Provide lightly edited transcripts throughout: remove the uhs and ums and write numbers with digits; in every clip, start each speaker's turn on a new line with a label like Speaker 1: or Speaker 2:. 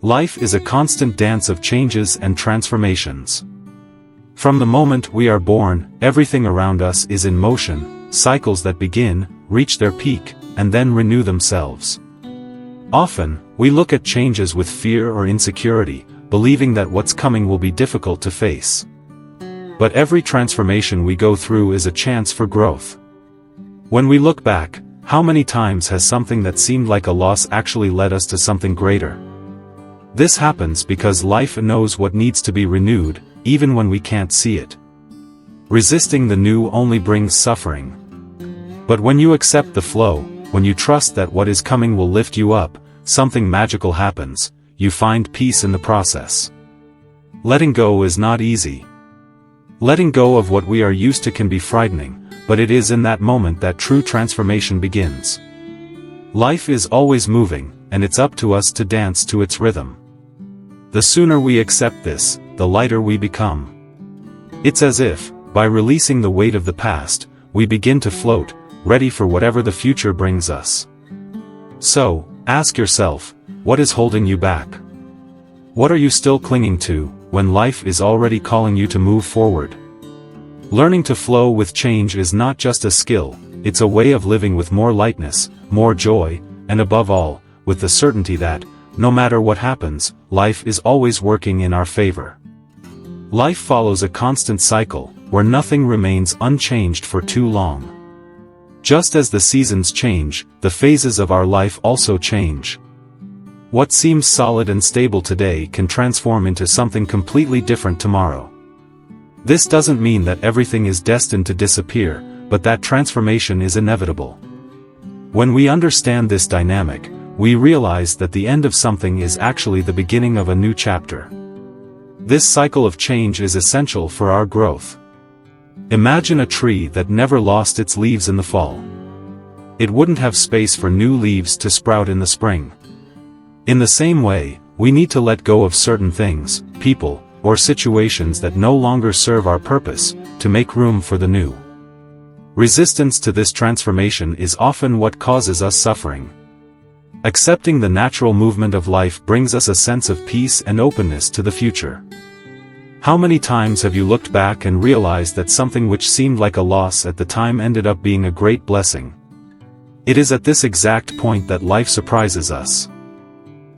Speaker 1: Life is a constant dance of changes and transformations. From the moment we are born, everything around us is in motion, cycles that begin, reach their peak, and then renew themselves. Often, we look at changes with fear or insecurity, believing that what's coming will be difficult to face. But every transformation we go through is a chance for growth. When we look back, how many times has something that seemed like a loss actually led us to something greater? This happens because life knows what needs to be renewed, even when we can't see it. Resisting the new only brings suffering. But when you accept the flow, when you trust that what is coming will lift you up, something magical happens. You find peace in the process. Letting go is not easy. Letting go of what we are used to can be frightening, but it is in that moment that true transformation begins. Life is always moving, and it's up to us to dance to its rhythm. The sooner we accept this, the lighter we become. It's as if, by releasing the weight of the past, we begin to float, ready for whatever the future brings us. So, ask yourself, what is holding you back? What are you still clinging to, when life is already calling you to move forward? Learning to flow with change is not just a skill, it's a way of living with more lightness, more joy, and above all, with the certainty that, no matter what happens, life is always working in our favor. Life follows a constant cycle, where nothing remains unchanged for too long. Just as the seasons change, the phases of our life also change. What seems solid and stable today can transform into something completely different tomorrow. This doesn't mean that everything is destined to disappear, but that transformation is inevitable. When we understand this dynamic, we realize that the end of something is actually the beginning of a new chapter. This cycle of change is essential for our growth. Imagine a tree that never lost its leaves in the fall. It wouldn't have space for new leaves to sprout in the spring. In the same way, we need to let go of certain things, people, or situations that no longer serve our purpose, to make room for the new. Resistance to this transformation is often what causes us suffering. Accepting the natural movement of life brings us a sense of peace and openness to the future. How many times have you looked back and realized that something which seemed like a loss at the time ended up being a great blessing? It is at this exact point that life surprises us.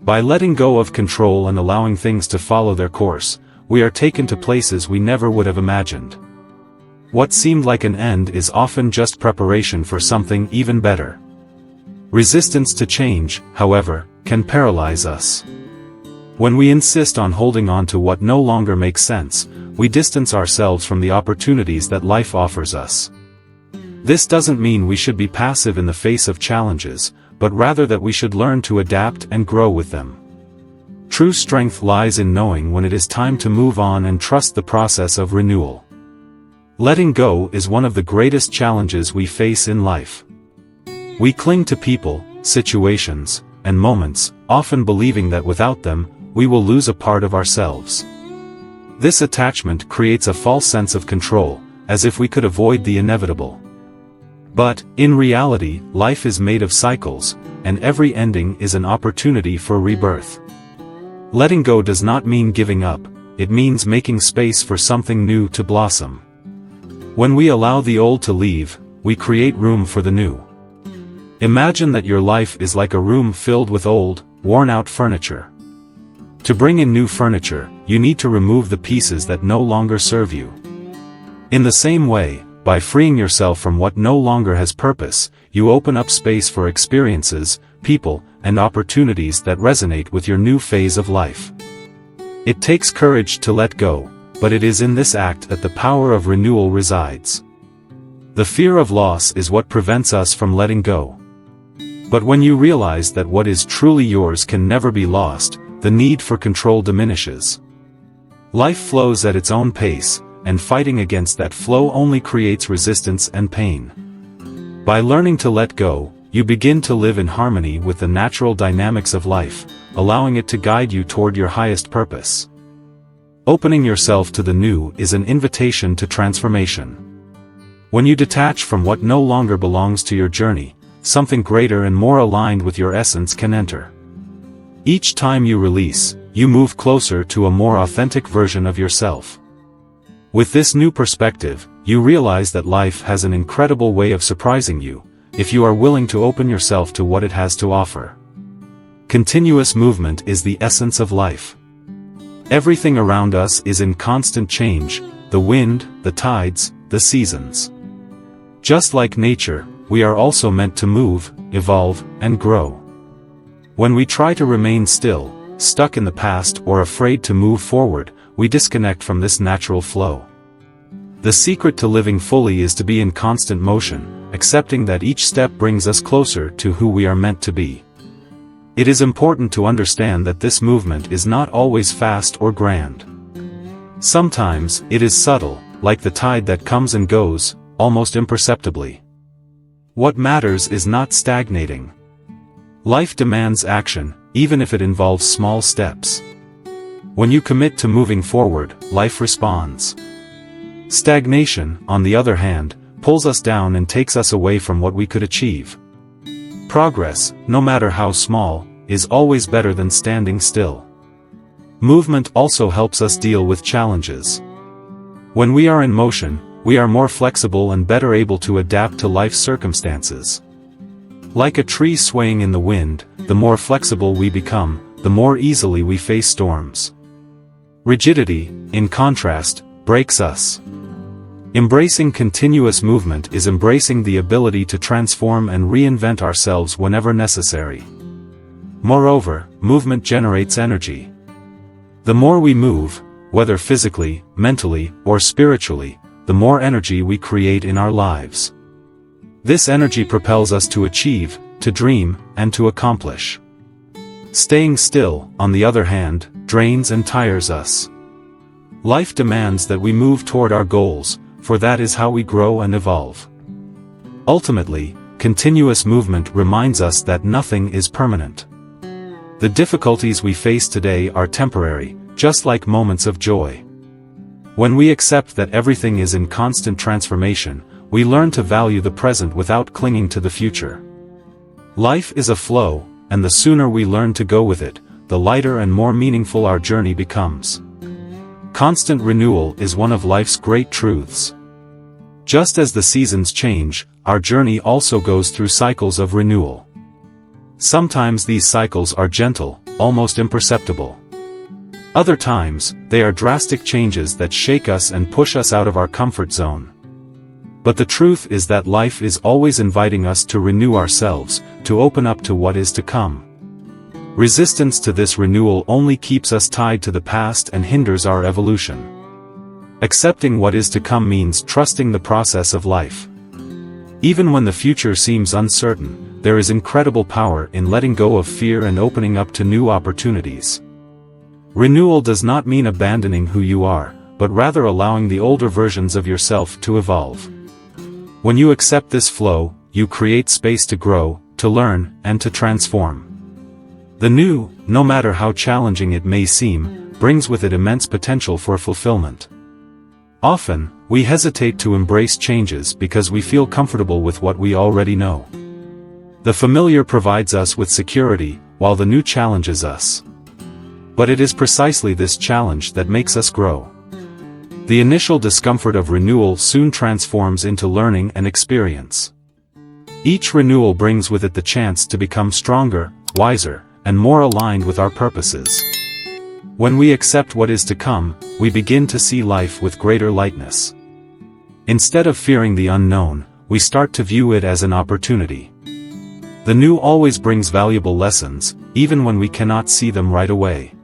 Speaker 1: By letting go of control and allowing things to follow their course, we are taken to places we never would have imagined. What seemed like an end is often just preparation for something even better. Resistance to change, however, can paralyze us. When we insist on holding on to what no longer makes sense, we distance ourselves from the opportunities that life offers us. This doesn't mean we should be passive in the face of challenges, but rather that we should learn to adapt and grow with them. True strength lies in knowing when it is time to move on and trust the process of renewal. Letting go is one of the greatest challenges we face in life. We cling to people, situations, and moments, often believing that without them, we will lose a part of ourselves. This attachment creates a false sense of control, as if we could avoid the inevitable. But, in reality, life is made of cycles, and every ending is an opportunity for rebirth. Letting go does not mean giving up, it means making space for something new to blossom. When we allow the old to leave, we create room for the new. Imagine that your life is like a room filled with old, worn-out furniture. To bring in new furniture, you need to remove the pieces that no longer serve you. In the same way, by freeing yourself from what no longer has purpose, you open up space for experiences, people, and opportunities that resonate with your new phase of life. It takes courage to let go, but it is in this act that the power of renewal resides. The fear of loss is what prevents us from letting go. But when you realize that what is truly yours can never be lost, the need for control diminishes. Life flows at its own pace, and fighting against that flow only creates resistance and pain. By learning to let go, you begin to live in harmony with the natural dynamics of life, allowing it to guide you toward your highest purpose. Opening yourself to the new is an invitation to transformation. When you detach from what no longer belongs to your journey, something greater and more aligned with your essence can enter. Each time you release, you move closer to a more authentic version of yourself. With this new perspective, you realize that life has an incredible way of surprising you, if you are willing to open yourself to what it has to offer. Continuous movement is the essence of life. Everything around us is in constant change, the wind, the tides, the seasons. Just like nature, we are also meant to move, evolve, and grow. When we try to remain still, stuck in the past or afraid to move forward, we disconnect from this natural flow. The secret to living fully is to be in constant motion, accepting that each step brings us closer to who we are meant to be. It is important to understand that this movement is not always fast or grand. Sometimes, it is subtle, like the tide that comes and goes, almost imperceptibly. What matters is not stagnating. Life demands action, even if it involves small steps. When you commit to moving forward, life responds. Stagnation, on the other hand, pulls us down and takes us away from what we could achieve. Progress, no matter how small, is always better than standing still. Movement also helps us deal with challenges. When we are in motion, we are more flexible and better able to adapt to life's circumstances. Like a tree swaying in the wind, the more flexible we become, the more easily we face storms. Rigidity, in contrast, breaks us. Embracing continuous movement is embracing the ability to transform and reinvent ourselves whenever necessary. Moreover, movement generates energy. The more we move, whether physically, mentally, or spiritually, the more energy we create in our lives. This energy propels us to achieve, to dream, and to accomplish. Staying still, on the other hand, drains and tires us. Life demands that we move toward our goals, for that is how we grow and evolve. Ultimately, continuous movement reminds us that nothing is permanent. The difficulties we face today are temporary, just like moments of joy. When we accept that everything is in constant transformation, we learn to value the present without clinging to the future. Life is a flow, and the sooner we learn to go with it, the lighter and more meaningful our journey becomes. Constant renewal is one of life's great truths. Just as the seasons change, our journey also goes through cycles of renewal. Sometimes these cycles are gentle, almost imperceptible. Other times, they are drastic changes that shake us and push us out of our comfort zone. But the truth is that life is always inviting us to renew ourselves, to open up to what is to come. Resistance to this renewal only keeps us tied to the past and hinders our evolution. Accepting what is to come means trusting the process of life. Even when the future seems uncertain, there is incredible power in letting go of fear and opening up to new opportunities. Renewal does not mean abandoning who you are, but rather allowing the older versions of yourself to evolve. When you accept this flow, you create space to grow, to learn, and to transform. The new, no matter how challenging it may seem, brings with it immense potential for fulfillment. Often, we hesitate to embrace changes because we feel comfortable with what we already know. The familiar provides us with security, while the new challenges us. But it is precisely this challenge that makes us grow. The initial discomfort of renewal soon transforms into learning and experience. Each renewal brings with it the chance to become stronger, wiser, and more aligned with our purposes. When we accept what is to come, we begin to see life with greater lightness. Instead of fearing the unknown, we start to view it as an opportunity. The new always brings valuable lessons, even when we cannot see them right away.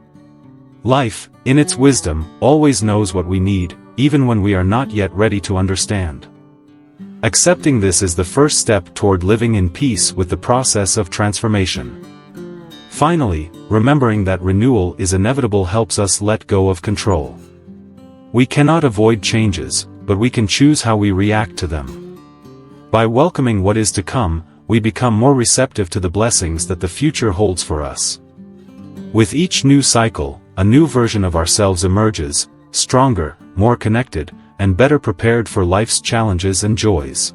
Speaker 1: Life, in its wisdom, always knows what we need, even when we are not yet ready to understand. Accepting this is the first step toward living in peace with the process of transformation. Finally, remembering that renewal is inevitable helps us let go of control. We cannot avoid changes, but we can choose how we react to them. By welcoming what is to come, we become more receptive to the blessings that the future holds for us. With each new cycle, a new version of ourselves emerges, stronger, more connected, and better prepared for life's challenges and joys.